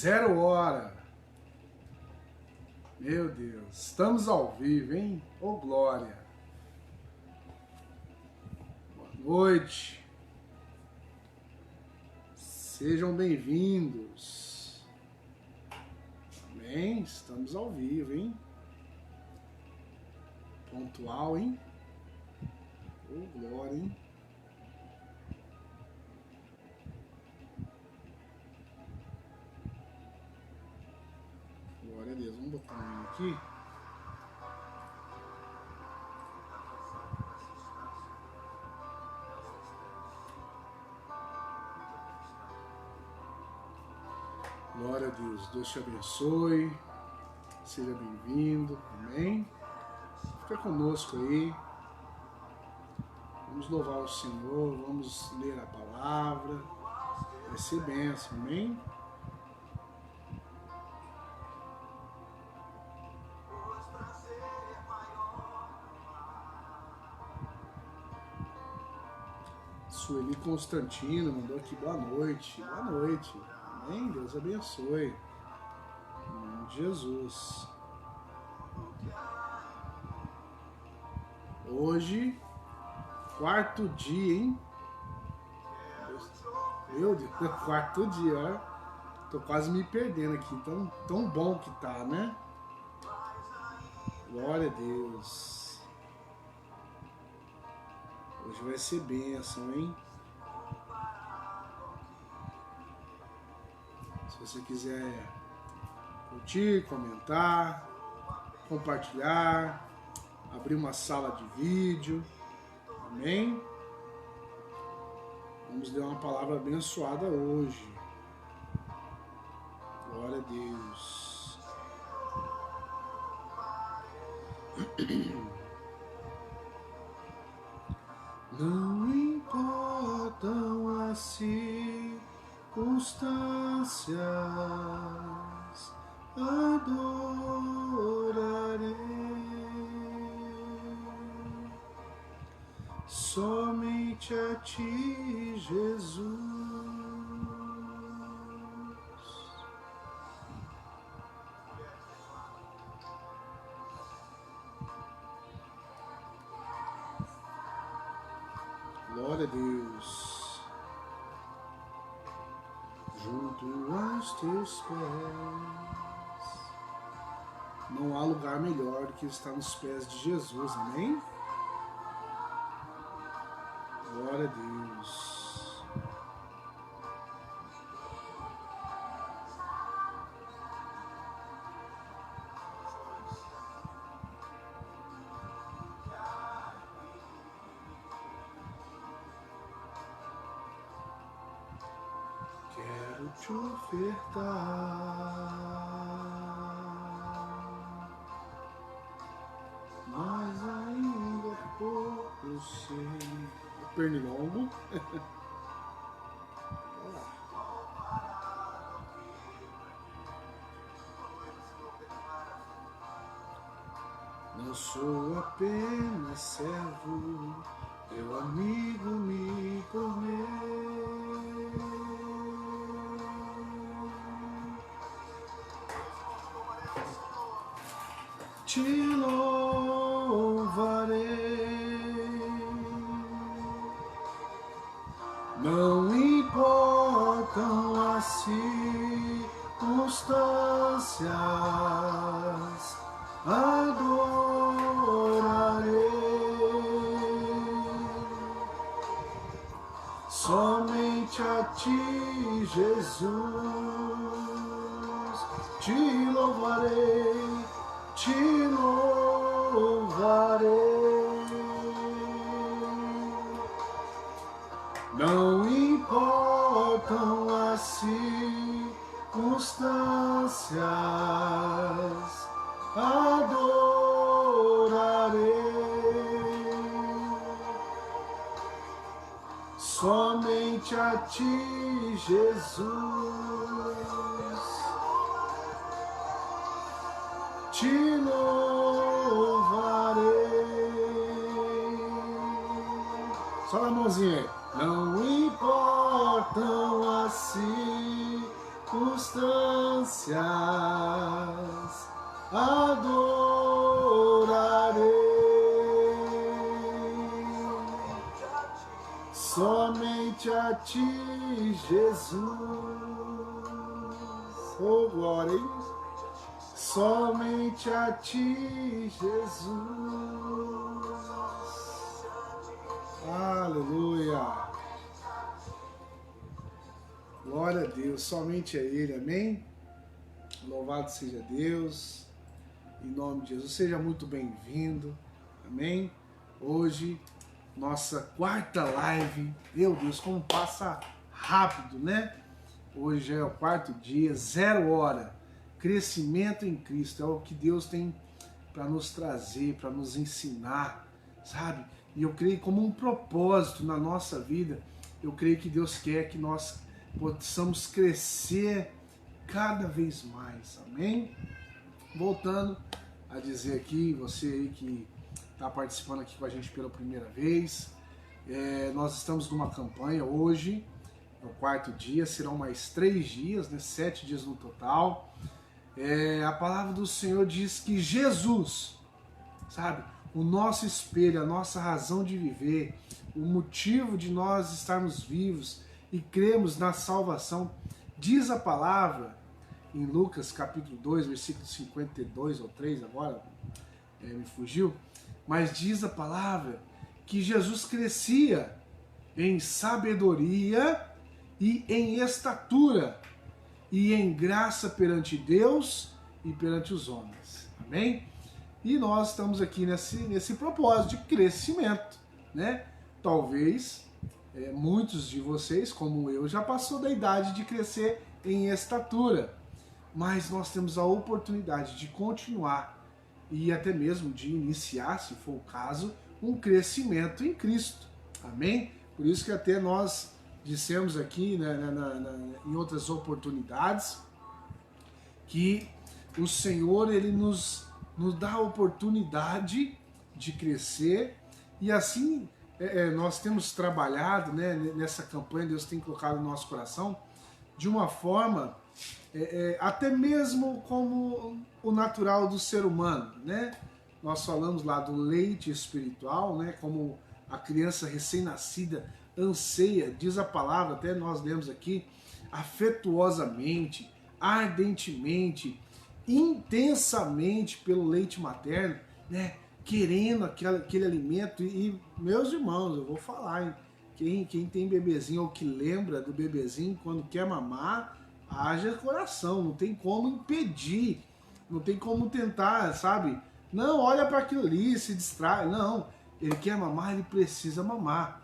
0 hora. Meu Deus, estamos ao vivo, hein? Ô glória. Boa noite. Sejam bem-vindos. Amém? Estamos ao vivo, hein? Pontual, hein? Ô glória, hein? Glória a Deus. Vamos botar um aqui. Glória a Deus. Deus te abençoe. Seja bem-vindo. Amém? Fica conosco aí. Vamos louvar o Senhor. Vamos ler a palavra. Vai ser bênção. Amém? Sueli Constantino mandou aqui boa noite. Boa noite. Amém? Deus abençoe. Em nome de Jesus. Hoje, quarto dia, hein? Meu Deus, quarto dia, ó. Tô quase me perdendo aqui. Tão bom que tá, né? Glória a Deus. Hoje vai ser bênção, hein? Se você quiser curtir, comentar, compartilhar, abrir uma sala de vídeo, amém? Vamos ler uma palavra abençoada hoje. Glória a Deus. Não importam as circunstâncias, adorarei somente a ti, Jesus. Glória a Deus. Junto aos teus pés. Não há lugar melhor do que estar nos pés de Jesus, amém? Glória a Deus. Quero te ofertar mas ainda pouco sei. Pernilongo. Não sou apenas servo, teu amigo me tornei. Te louvarei. Não importam as circunstâncias, adorarei somente a ti, Jesus. Te louvarei, te louvarei. Não importam as circunstâncias, adorarei somente a ti, Jesus. Te louvarei. Só na mãozinha aí. Não importam as circunstâncias, adorarei. Somente a ti, Jesus. Oh, glória, hein? Somente a ti, Jesus. Aleluia. Glória a Deus, somente a Ele, amém? Louvado seja Deus, em nome de Jesus. Seja muito bem-vindo, amém? Hoje, nossa quarta live. Meu Deus, como passa rápido, né? Hoje é o quarto dia, 0 hora. Crescimento em Cristo é o que Deus tem para nos trazer, para nos ensinar, sabe? E eu creio como um propósito na nossa vida. Eu creio que Deus quer que nós possamos crescer cada vez mais, amém? Voltando a dizer aqui, você aí que está participando aqui com a gente pela primeira vez, nós estamos numa campanha hoje, no quarto dia, serão mais 3 dias, né, 7 dias no total. A palavra do Senhor diz que Jesus, sabe, o nosso espelho, a nossa razão de viver, o motivo de nós estarmos vivos e cremos na salvação, diz a palavra em Lucas capítulo 2, versículo 52 ou 3 agora, me fugiu, mas diz a palavra que Jesus crescia em sabedoria e em estatura e em graça perante Deus e perante os homens, amém? E nós estamos aqui nesse propósito de crescimento, né? Talvez muitos de vocês, como eu, já passou da idade de crescer em estatura, mas nós temos a oportunidade de continuar e até mesmo de iniciar, se for o caso, um crescimento em Cristo, amém? Por isso que até nós dissemos aqui, né, em outras oportunidades, que o Senhor ele nos dá a oportunidade de crescer e assim nós temos trabalhado, né, nessa campanha, Deus tem colocado no nosso coração de uma forma até mesmo como o natural do ser humano, né? Nós falamos lá do leite espiritual, né, como a criança recém-nascida anseia, diz a palavra, até nós lemos aqui, afetuosamente, ardentemente, intensamente pelo leite materno, né? Querendo aquele alimento. E meus irmãos, eu vou falar, hein? Quem tem bebezinho ou que lembra do bebezinho quando quer mamar, haja coração, não tem como impedir, não tem como tentar, sabe? Não, olha para aquilo ali, se distrai. Não, ele quer mamar, ele precisa mamar.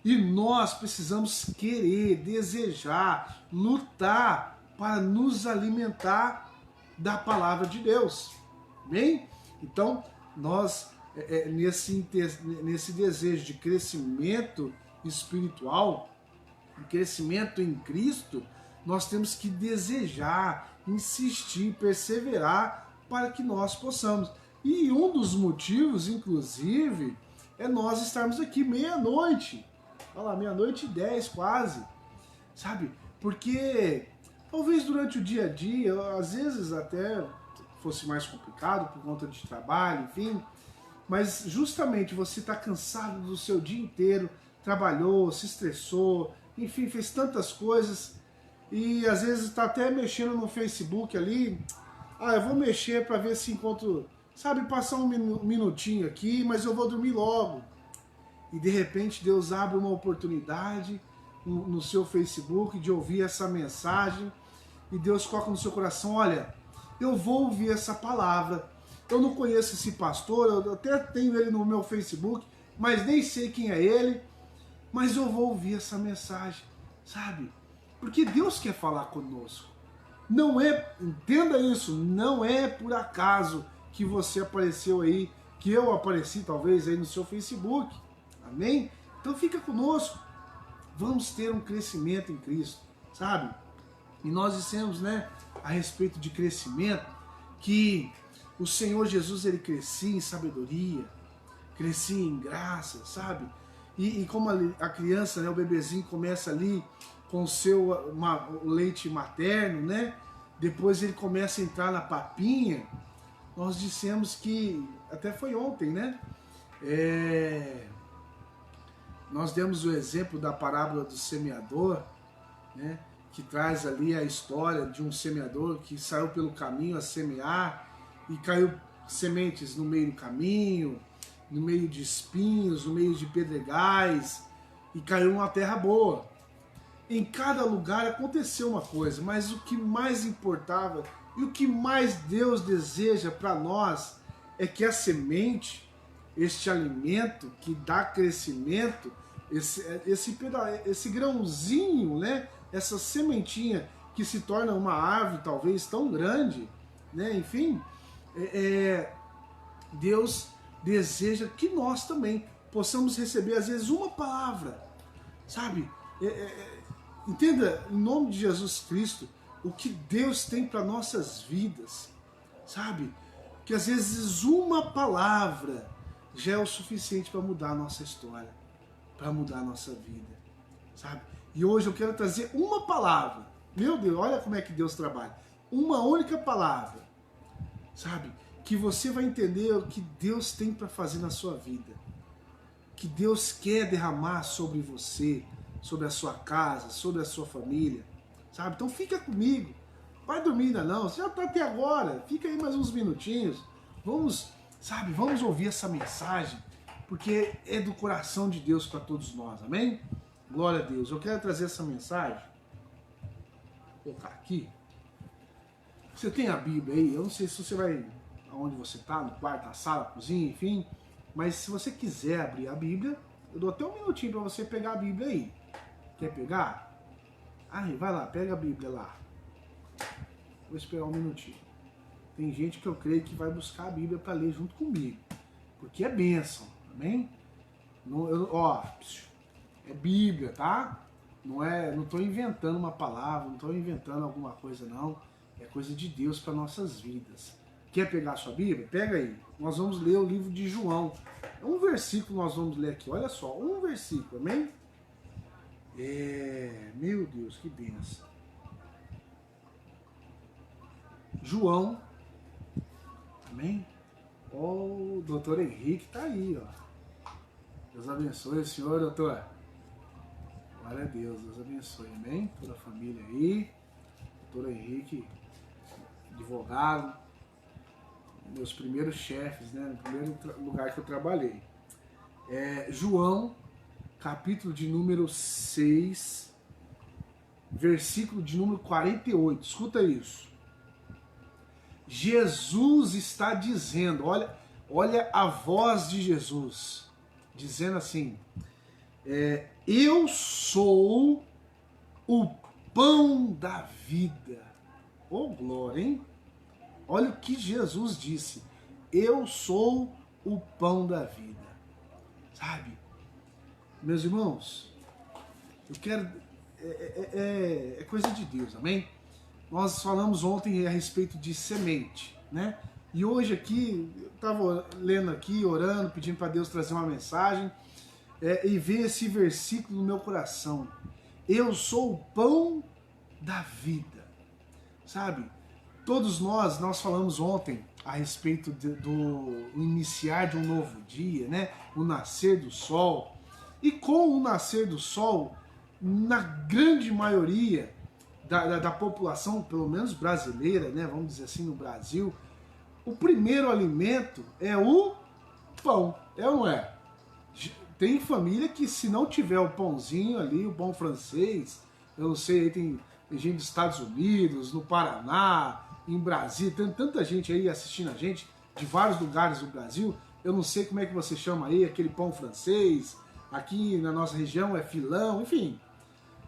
E nós precisamos querer, desejar, lutar para nos alimentar da palavra de Deus. Amém? Então, nós, nesse desejo de crescimento espiritual, crescimento em Cristo, nós temos que desejar, insistir, perseverar para que nós possamos. E um dos motivos, inclusive, é nós estarmos aqui meia-noite. Olha lá, 00:10 quase, sabe? Porque talvez durante o dia a dia, às vezes até fosse mais complicado por conta de trabalho, enfim, mas justamente você está cansado do seu dia inteiro, trabalhou, se estressou, enfim, fez tantas coisas e às vezes está até mexendo no Facebook ali, eu vou mexer para ver se encontro, sabe, passar um minutinho aqui, mas eu vou dormir logo. E de repente Deus abre uma oportunidade no seu Facebook de ouvir essa mensagem e Deus coloca no seu coração, olha, eu vou ouvir essa palavra, eu não conheço esse pastor, eu até tenho ele no meu Facebook, mas nem sei quem é ele, mas eu vou ouvir essa mensagem, sabe? Porque Deus quer falar conosco. Não é, entenda isso, não é por acaso que você apareceu aí, que eu apareci talvez aí no seu Facebook, amém? Então fica conosco, vamos ter um crescimento em Cristo, sabe? E nós dissemos, né, a respeito de crescimento, que o Senhor Jesus, ele crescia em sabedoria, crescia em graça, sabe? E como a criança, né, o bebezinho começa ali com o seu o leite materno, né? Depois ele começa a entrar na papinha. Nós dissemos que, até foi ontem, né? Nós demos o exemplo da parábola do semeador, né? Que traz ali a história de um semeador que saiu pelo caminho a semear e caiu sementes no meio do caminho, no meio de espinhos, no meio de pedregais, e caiu numa terra boa. Em cada lugar aconteceu uma coisa, mas o que mais importava e o que mais Deus deseja para nós é que a semente, este alimento que dá crescimento, esse grãozinho, né? Essa sementinha que se torna uma árvore talvez tão grande, né? Enfim, Deus deseja que nós também possamos receber às vezes uma palavra, sabe? Entenda, em nome de Jesus Cristo, o que Deus tem para nossas vidas, sabe? Que às vezes uma palavra já é o suficiente para mudar a nossa história, para mudar a nossa vida, sabe? E hoje eu quero trazer uma palavra. Meu Deus, olha como é que Deus trabalha. Uma única palavra, sabe? Que você vai entender o que Deus tem para fazer na sua vida, que Deus quer derramar sobre você, sobre a sua casa, sobre a sua família, sabe? Então fica comigo, vai dormir ainda não, você já está até agora, fica aí mais uns minutinhos, vamos ouvir essa mensagem, porque é do coração de Deus para todos nós, amém? Glória a Deus. Eu quero trazer essa mensagem, vou colocar aqui. Você tem a Bíblia aí, eu não sei se você vai, aonde você está, no quarto, na sala, na cozinha, enfim, mas se você quiser abrir a Bíblia, eu dou até um minutinho para você pegar a Bíblia aí. Quer pegar? Aí, vai lá, pega a Bíblia lá. Vou esperar um minutinho. Tem gente que eu creio que vai buscar a Bíblia para ler junto comigo, porque é bênção, amém? É Bíblia, tá? Não estou inventando uma palavra, não estou inventando alguma coisa não. É coisa de Deus para nossas vidas. Quer pegar a sua Bíblia? Pega aí. Nós vamos ler o livro de João. É um versículo nós vamos ler aqui. Olha só, um versículo, amém? Meu Deus, que bênção. João, amém? O doutor Henrique tá aí, ó. Deus abençoe o senhor, doutor. Glória a Deus, Deus abençoe, amém? Toda a família aí. Doutor Henrique, advogado, meus primeiros chefes, né? No primeiro lugar que eu trabalhei. João, capítulo de número 6, versículo de número 48. Escuta isso. Jesus está dizendo, olha a voz de Jesus, dizendo assim, eu sou o pão da vida. Oh, glória, hein? Olha o que Jesus disse. Eu sou o pão da vida. Sabe? Meus irmãos, eu quero... É coisa de Deus, amém? Nós falamos ontem a respeito de semente, né? E hoje aqui, eu estava lendo aqui, orando, pedindo para Deus trazer uma mensagem, e ver esse versículo no meu coração. Eu sou o pão da vida. Sabe? Todos nós falamos ontem a respeito do iniciar de um novo dia, né? O nascer do sol. E com o nascer do sol, na grande maioria da população, pelo menos brasileira, né? Vamos dizer assim, no Brasil, o primeiro alimento é o pão, ou não é? Tem família que se não tiver o pãozinho ali, o pão francês, eu não sei, aí tem gente dos Estados Unidos, no Paraná, em Brasília, tem tanta gente aí assistindo a gente, de vários lugares do Brasil, eu não sei como é que você chama aí, aquele pão francês, aqui na nossa região é filão, enfim.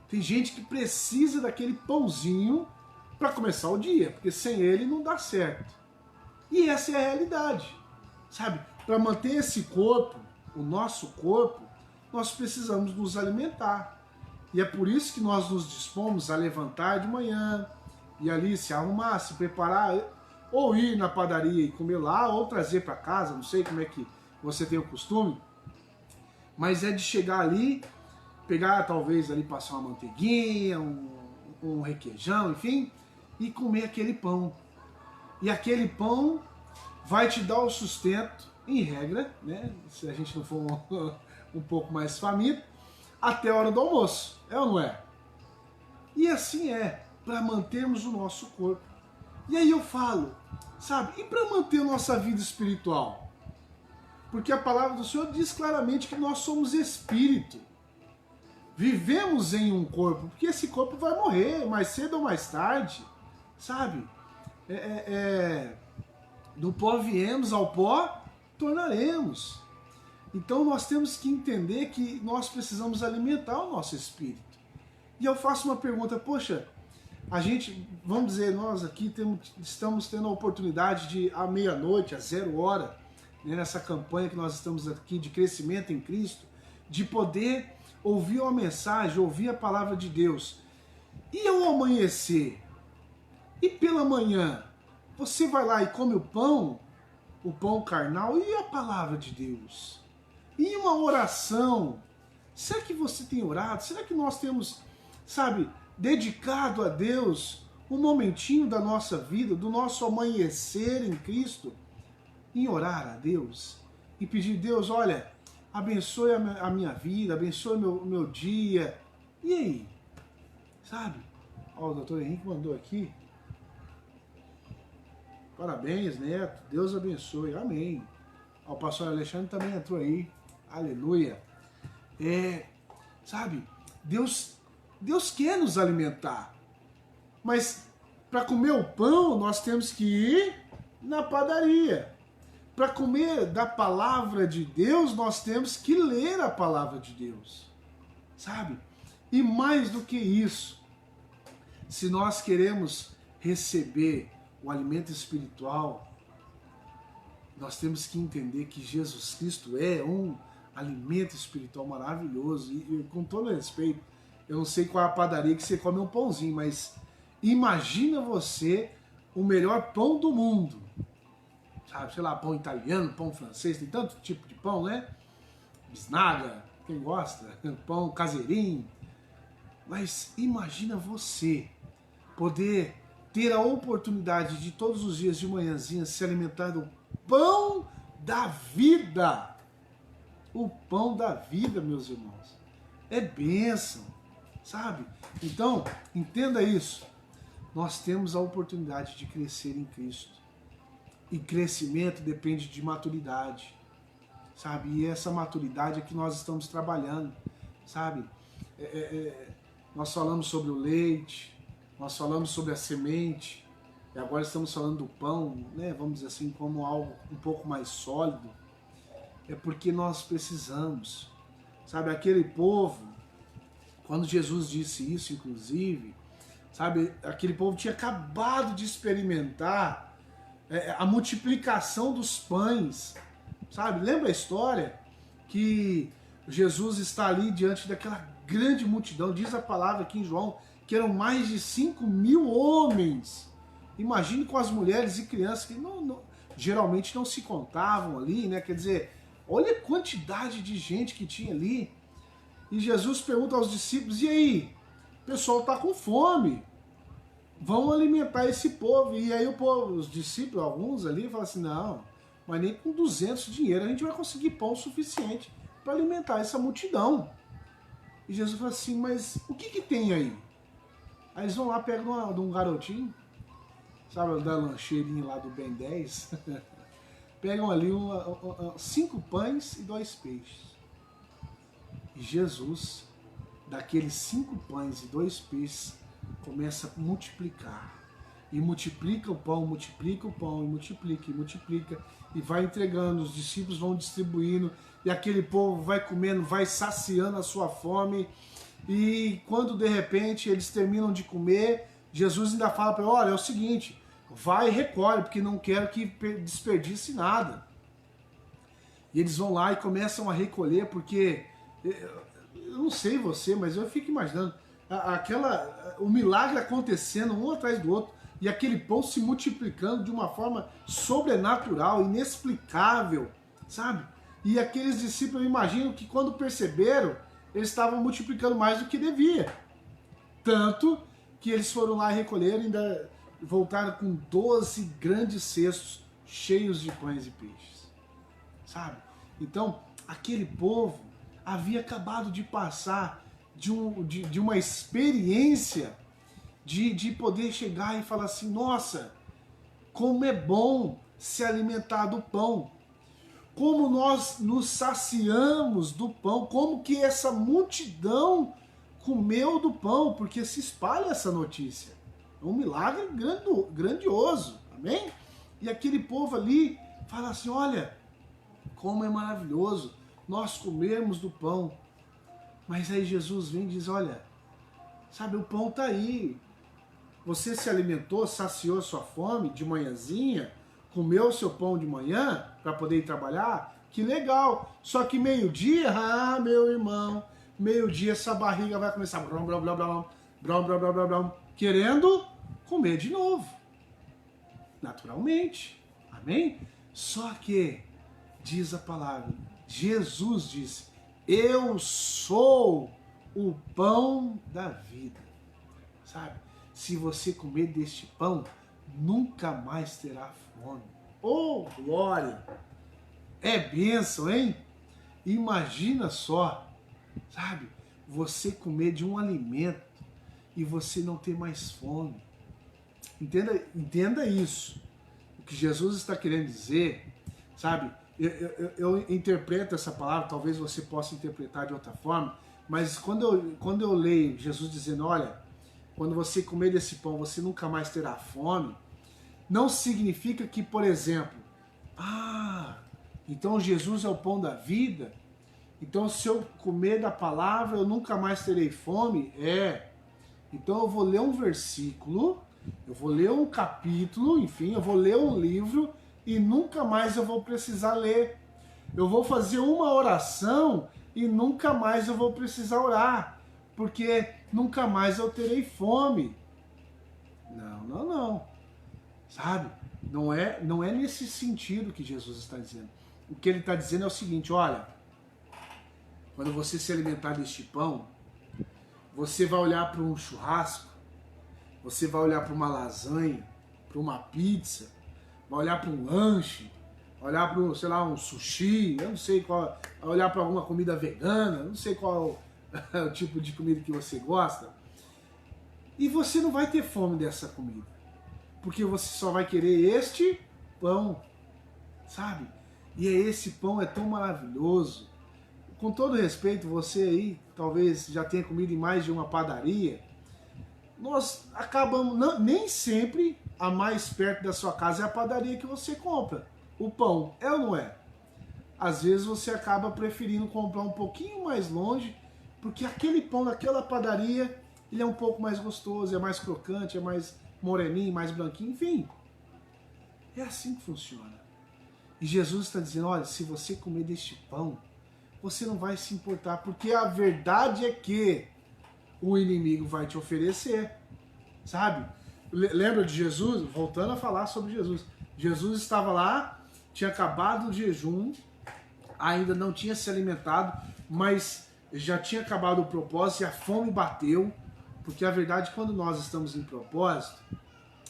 Tem gente que precisa daquele pãozinho para começar o dia, porque sem ele não dá certo. E essa é a realidade, sabe? Para manter esse corpo, o nosso corpo, nós precisamos nos alimentar. E é por isso que nós nos dispomos a levantar de manhã e ali se arrumar, se preparar, ou ir na padaria e comer lá, ou trazer para casa, não sei como é que você tem o costume, mas é de chegar ali, pegar, talvez ali passar uma manteiguinha, um requeijão, enfim, e comer aquele pão. E aquele pão vai te dar o sustento, em regra, né? Se a gente não for um pouco mais faminto, até a hora do almoço, é ou não é? E assim é, para mantermos o nosso corpo. E aí eu falo, sabe, e para manter nossa vida espiritual? Porque a palavra do Senhor diz claramente que nós somos espírito. Vivemos em um corpo, porque esse corpo vai morrer mais cedo ou mais tarde, sabe? Do pó viemos, ao pó tornaremos. Então nós temos que entender que nós precisamos alimentar o nosso espírito. E eu faço uma pergunta, poxa, a gente, vamos dizer, nós aqui estamos tendo a oportunidade de, à meia-noite, às 0h, né, nessa campanha que nós estamos aqui de crescimento em Cristo, de poder ouvir uma mensagem, ouvir a palavra de Deus. E ao amanhecer, e pela manhã, você vai lá e come o pão carnal, e a palavra de Deus? E uma oração? Será que você tem orado? Será que nós temos, sabe, dedicado a Deus um momentinho da nossa vida, do nosso amanhecer em Cristo, em orar a Deus e pedir, Deus, olha, abençoe a minha vida, abençoe o meu dia. E aí? Sabe? Ó, o doutor Henrique mandou aqui. Parabéns, Neto. Deus abençoe. Amém. Ó, o pastor Alexandre também entrou aí. Aleluia. Sabe? Deus quer nos alimentar. Mas para comer o pão, nós temos que ir na padaria. Para comer da palavra de Deus, nós temos que ler a palavra de Deus. Sabe? E mais do que isso, se nós queremos receber o alimento espiritual, nós temos que entender que Jesus Cristo é um alimento espiritual maravilhoso. E com todo respeito, eu não sei qual é a padaria que você come um pãozinho, mas imagina você o melhor pão do mundo. Sabe, sei lá, pão italiano, pão francês, tem tanto tipo de pão, né? Bisnaga, quem gosta, pão caseirinho. Mas imagina você poder ter a oportunidade de todos os dias de manhãzinha se alimentar do pão da vida. O pão da vida, meus irmãos. É bênção, sabe? Então, entenda isso. Nós temos a oportunidade de crescer em Cristo. E crescimento depende de maturidade, sabe? E essa maturidade é que nós estamos trabalhando, sabe? Nós falamos sobre o leite, nós falamos sobre a semente, e agora estamos falando do pão, né? Vamos dizer assim, como algo um pouco mais sólido. É porque nós precisamos, sabe? Aquele povo, quando Jesus disse isso, inclusive, sabe? Aquele povo tinha acabado de experimentar a multiplicação dos pães, sabe? Lembra a história que Jesus está ali diante daquela grande multidão, diz a palavra aqui em João, que eram mais de 5.000 homens. Imagine com as mulheres e crianças que geralmente não se contavam ali, né? Quer dizer, olha a quantidade de gente que tinha ali. E Jesus pergunta aos discípulos, e aí? O pessoal está com fome. Vão alimentar esse povo. E aí os discípulos, alguns ali, falam assim, não, mas nem com 200 dinheiro a gente vai conseguir pão suficiente para alimentar essa multidão. E Jesus fala assim, mas o que tem aí? Aí eles vão lá, pegam de um garotinho, sabe, da lancheirinha lá do Ben 10, pegam ali 5 pães e 2 peixes. E Jesus, daqueles 5 pães e 2 peixes, começa a multiplicar. E multiplica o pão, e multiplica, e vai entregando, os discípulos vão distribuindo, e aquele povo vai comendo, vai saciando a sua fome, e quando de repente eles terminam de comer, Jesus ainda fala para eles, olha, é o seguinte, vai e recolhe, porque não quero que desperdice nada. E eles vão lá e começam a recolher, porque, eu não sei você, mas eu fico imaginando, o milagre acontecendo um atrás do outro, e aquele pão se multiplicando de uma forma sobrenatural, inexplicável, sabe? E aqueles discípulos, eu imagino que quando perceberam, eles estavam multiplicando mais do que devia. Tanto que eles foram lá recolher e ainda voltaram com 12 grandes cestos cheios de pães e peixes. Sabe? Então, aquele povo havia acabado de passar de uma experiência de poder chegar e falar assim, nossa, como é bom se alimentar do pão. Como nós nos saciamos do pão, como que essa multidão comeu do pão, porque se espalha essa notícia. É um milagre grandioso, amém? E aquele povo ali fala assim, olha, como é maravilhoso nós comermos do pão. Mas aí Jesus vem e diz, olha, sabe, o pão está aí. Você se alimentou, saciou sua fome de manhãzinha, comeu seu pão de manhã para poder ir trabalhar, que legal. Só que meio-dia, meu irmão, meio-dia essa barriga vai começar blom, blom, blom, blom, blom, blom, blom, blom, blom, querendo comer de novo. Naturalmente. Amém? Só que, diz a palavra, Jesus disse, eu sou o pão da vida. Sabe? Se você comer deste pão, nunca mais terá fome. Oh, glória! É bênção, hein? Imagina só, sabe? Você comer de um alimento e você não ter mais fome. Entenda isso. O que Jesus está querendo dizer, sabe? Eu interpreto essa palavra, talvez você possa interpretar de outra forma, mas quando eu leio Jesus dizendo, olha, quando você comer desse pão, você nunca mais terá fome, não significa que, por exemplo, então Jesus é o pão da vida, então se eu comer da palavra, eu nunca mais terei fome? Então eu vou ler um versículo, eu vou ler um capítulo, enfim, eu vou ler um livro e nunca mais eu vou precisar ler. Eu vou fazer uma oração e nunca mais eu vou precisar orar, porque nunca mais eu terei fome. Não. Sabe? Não é nesse sentido que Jesus está dizendo. O que ele está dizendo é o seguinte, olha, quando você se alimentar deste pão, você vai olhar para um churrasco, você vai olhar para uma lasanha, para uma pizza, vai olhar para um lanche, vai olhar para, sei lá, um sushi, eu não sei qual, vai olhar para alguma comida vegana, não sei qual é o tipo de comida que você gosta, e você não vai ter fome dessa comida, porque você só vai querer este pão, sabe? E esse pão é tão maravilhoso. Com todo respeito, você aí talvez já tenha comido em mais de uma padaria. Nós acabamos, nem sempre a mais perto da sua casa é a padaria que você compra o pão, é ou não é? Às vezes você acaba preferindo comprar um pouquinho mais longe, porque aquele pão daquela padaria, ele é um pouco mais gostoso, é mais crocante, é mais moreninho, mais branquinho, enfim. É assim que funciona. E Jesus está dizendo, olha, se você comer deste pão, você não vai se importar, porque a verdade é que o inimigo vai te oferecer, sabe? Lembra de Jesus? Voltando a falar sobre Jesus. Jesus estava lá, tinha acabado o jejum, ainda não tinha se alimentado, mas já tinha acabado o propósito e a fome bateu, porque a verdade, quando nós estamos em propósito,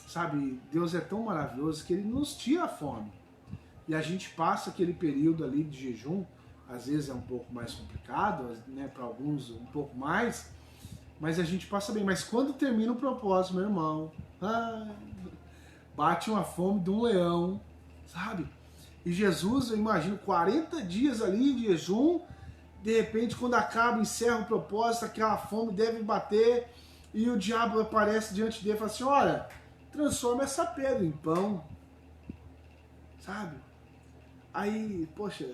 sabe, Deus é tão maravilhoso que Ele nos tira a fome. E a gente passa aquele período ali de jejum, às vezes é um pouco mais complicado, né, para alguns um pouco mais, mas a gente passa bem. Mas quando termina o propósito, meu irmão, bate uma fome de um leão, sabe? E Jesus, eu imagino, 40 dias ali de jejum, de repente, quando acaba, encerra o propósito, aquela fome deve bater, e o diabo aparece diante dele e fala assim, olha, transforma essa pedra em pão, sabe? Aí, poxa,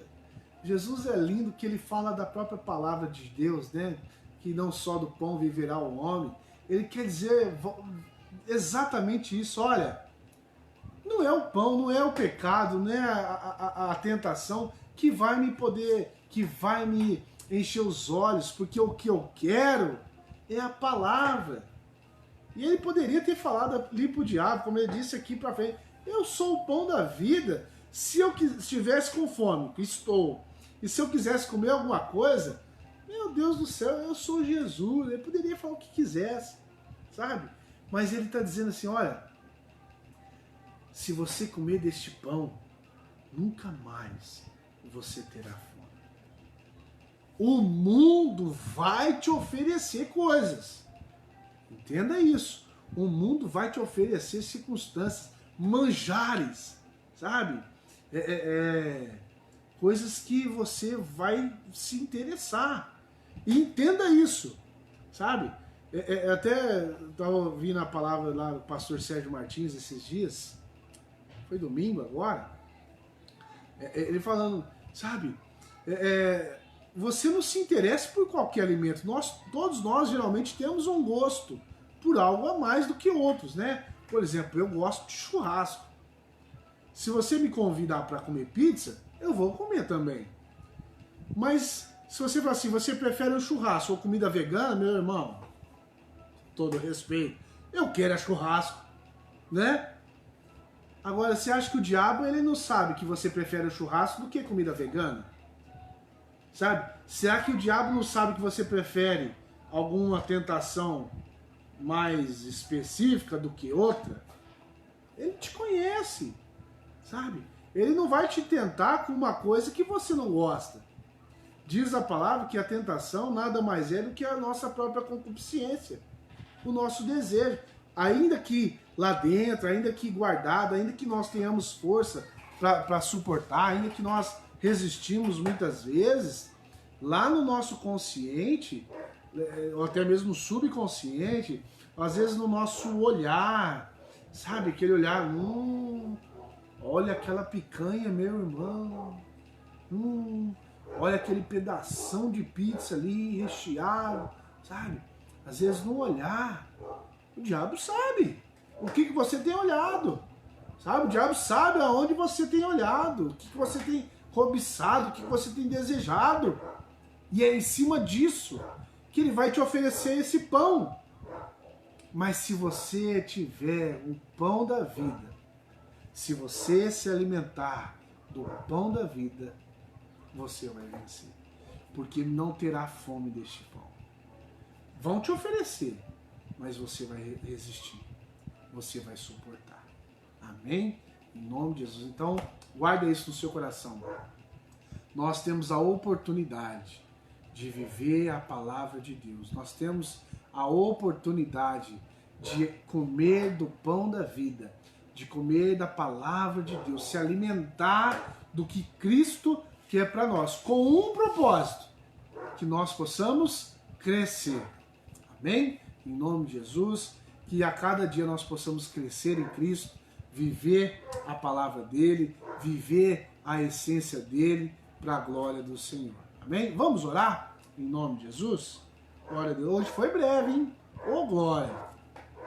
Jesus é lindo que ele fala da própria palavra de Deus, né? Que não só do pão viverá o homem. Ele quer dizer exatamente isso, olha, não é o pão, não é o pecado, não é a tentação que vai me encher os olhos, porque o que eu quero é a palavra. E ele poderia ter falado ali pro diabo, como ele disse aqui pra frente, eu sou o pão da vida. Se eu estivesse com fome, estou, e se eu quisesse comer alguma coisa, Meu Deus do céu, eu sou Jesus. Ele poderia falar o que quisesse, sabe? Mas ele está dizendo assim, olha, se você comer deste pão, nunca mais você terá fome. O mundo vai te oferecer coisas. Entenda isso. O mundo vai te oferecer circunstâncias, manjares, sabe? Coisas que você vai se interessar. E entenda isso, sabe? Até estava ouvindo a palavra lá do pastor Sérgio Martins esses dias, foi domingo agora, ele falando, sabe, você não se interessa por qualquer alimento, todos nós geralmente temos um gosto por algo a mais do que outros, né? Por exemplo, eu gosto de churrasco. Se você me convidar para comer pizza, eu vou comer também. Mas se você falar assim, você prefere um churrasco ou comida vegana, meu irmão, todo respeito, eu quero churrasco, né? Agora, você acha que o diabo ele não sabe que você prefere o churrasco do que comida vegana? Sabe? Será que o diabo não sabe que você prefere alguma tentação mais específica do que outra? Ele te conhece, sabe? Ele não vai te tentar com uma coisa que você não gosta. Diz a palavra que a tentação nada mais é do que a nossa própria concupiscência, o nosso desejo. Ainda que lá dentro, ainda que guardado, ainda que nós tenhamos força para suportar, ainda que nós resistimos muitas vezes, lá no nosso consciente, ou até mesmo no subconsciente, às vezes no nosso olhar, sabe? Aquele olhar, olha aquela picanha, meu irmão, olha aquele pedação de pizza ali, recheado, sabe? Às vezes no olhar, o diabo sabe o que você tem olhado, sabe? O diabo sabe aonde você tem olhado, o que você tem cobiçado, o que você tem desejado. E é em cima disso que ele vai te oferecer esse pão. Mas se você tiver o pão da vida, se você se alimentar do pão da vida, você vai vencer. Porque não terá fome deste pão. Vão te oferecer, mas você vai resistir. Você vai suportar. Amém? Em nome de Jesus. Então, guarda isso no seu coração. Nós temos a oportunidade de viver a palavra de Deus. Nós temos a oportunidade de comer do pão da vida, de comer da palavra de Deus, se alimentar do que Cristo quer para nós, com um propósito, que nós possamos crescer. Amém? Em nome de Jesus, que a cada dia nós possamos crescer em Cristo, viver a palavra dele, viver a essência dele, para a glória do Senhor. Amém? Vamos orar em nome de Jesus? Glória a Deus. Hoje foi breve, hein? Ô, glória!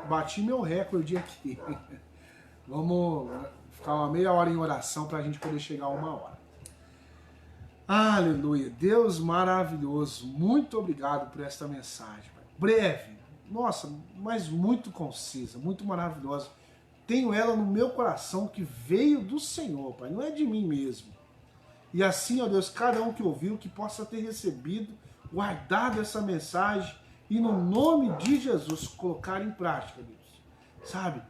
Bati meu recorde aqui. Vamos ficar uma meia hora em oração para a gente poder chegar a 1 hora. Aleluia! Deus maravilhoso. Muito obrigado por esta mensagem, Pai. Breve, nossa, mas muito concisa, muito maravilhosa. Tenho ela no meu coração que veio do Senhor, Pai. Não é de mim mesmo. E assim, ó Deus, cada um que ouviu, que possa ter recebido, guardado essa mensagem e no nome de Jesus colocar em prática, Deus. Sabe?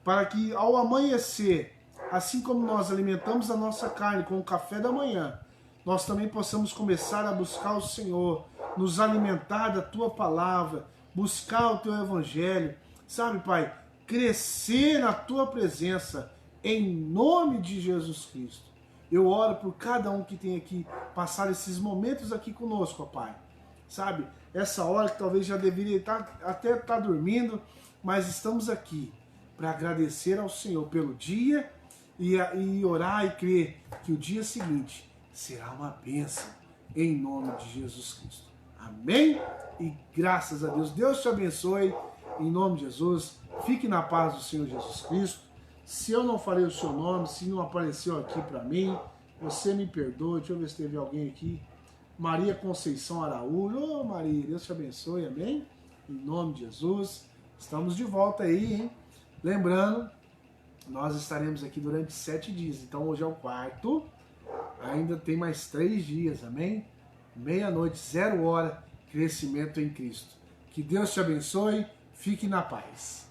Para que ao amanhecer, assim como nós alimentamos a nossa carne com o café da manhã, nós também possamos começar a buscar o Senhor, nos alimentar da Tua palavra, buscar o Teu Evangelho, sabe, Pai? Crescer na Tua presença, em nome de Jesus Cristo. Eu oro por cada um que tem aqui, passar esses momentos aqui conosco, ó Pai. Sabe, essa hora que talvez já deveria até estar dormindo, mas estamos aqui para agradecer ao Senhor pelo dia e orar e crer que o dia seguinte será uma bênção, em nome de Jesus Cristo. Amém? E graças a Deus. Deus te abençoe, em nome de Jesus. Fique na paz do Senhor Jesus Cristo. Se eu não falei o seu nome, se não apareceu aqui para mim, você me perdoe. Deixa eu ver se teve alguém aqui. Maria Conceição Araújo. Ô Maria, Deus te abençoe, amém? Em nome de Jesus. Estamos de volta aí, hein? Lembrando, nós estaremos aqui durante 7 dias. Então hoje é o 4º. Ainda tem mais 3 dias, amém? meia-noite, 0 hora, crescimento em Cristo. Que Deus te abençoe, fique na paz.